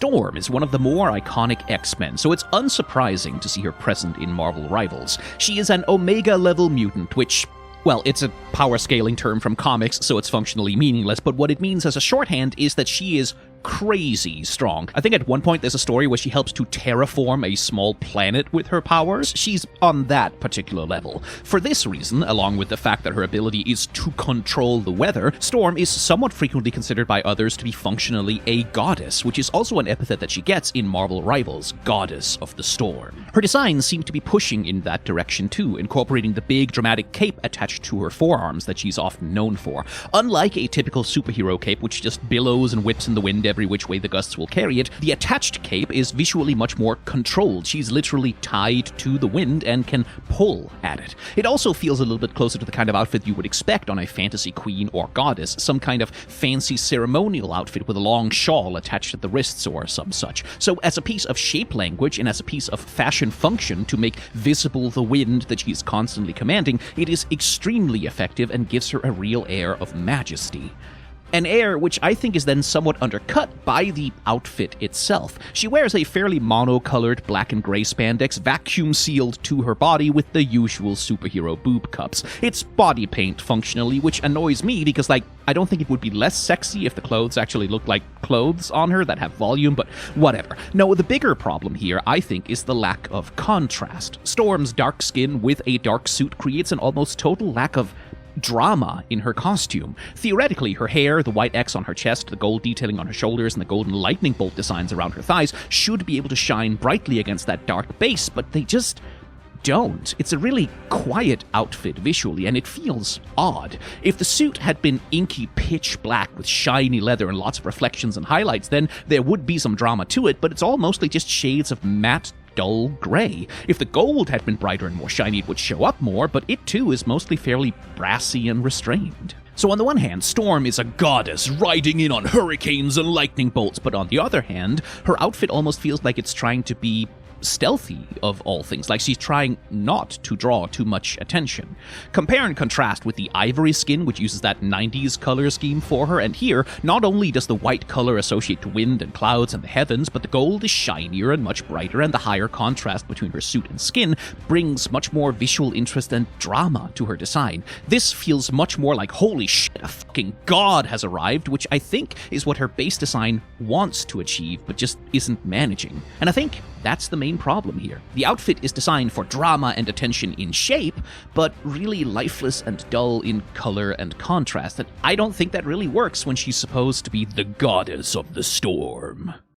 Storm is one of the more iconic X-Men, so it's unsurprising to see her present in Marvel Rivals. She is an Omega-level mutant, which, well, it's a power scaling term from comics, so it's functionally meaningless, but what it means as a shorthand is that she is crazy strong. I think at one point there's a story where she helps to terraform a small planet with her powers. She's on that particular level. For this reason, along with the fact that her ability is to control the weather, Storm is somewhat frequently considered by others to be functionally a goddess, which is also an epithet that she gets in Marvel Rivals, Goddess of the Storm. Her designs seem to be pushing in that direction too, incorporating the big dramatic cape attached to her forearms that she's often known for. Unlike a typical superhero cape, which just billows and whips in the wind every which way the gusts will carry it, the attached cape is visually much more controlled. She's literally tied to the wind and can pull at it. It also feels a little bit closer to the kind of outfit you would expect on a fantasy queen or goddess, some kind of fancy ceremonial outfit with a long shawl attached at the wrists or some such. So as a piece of shape language and as a piece of fashion function to make visible the wind that she's constantly commanding, it is extremely effective and gives her a real air of majesty. An air which I think is then somewhat undercut by the outfit itself. She wears a fairly mono-colored black and gray spandex vacuum-sealed to her body with the usual superhero boob cups. It's body paint functionally, which annoys me because, I don't think it would be less sexy if the clothes actually looked like clothes on her that have volume, but whatever. No, the bigger problem here, I think, is the lack of contrast. Storm's dark skin with a dark suit creates an almost total lack of drama in her costume. Theoretically, her hair, the white X on her chest, the gold detailing on her shoulders, and the golden lightning bolt designs around her thighs should be able to shine brightly against that dark base, but they just don't. It's a really quiet outfit visually, and it feels odd. If the suit had been inky pitch black with shiny leather and lots of reflections and highlights, then there would be some drama to it, but it's all mostly just shades of matte dull gray. If the gold had been brighter and more shiny, it would show up more, but it too is mostly fairly brassy and restrained. So on the one hand, Storm is a goddess riding in on hurricanes and lightning bolts, but on the other hand, her outfit almost feels like it's trying to be stealthy of all things, like she's trying not to draw too much attention. Compare and contrast with the ivory skin, which uses that 90s color scheme for her, and here, not only does the white color associate to wind and clouds and the heavens, but the gold is shinier and much brighter, and the higher contrast between her suit and skin brings much more visual interest and drama to her design. This feels much more like, holy shit, a fucking god has arrived, which I think is what her base design wants to achieve, but just isn't managing. And I think that's the main problem here. The outfit is designed for drama and attention in shape, but really lifeless and dull in color and contrast, and I don't think that really works when she's supposed to be the goddess of the storm.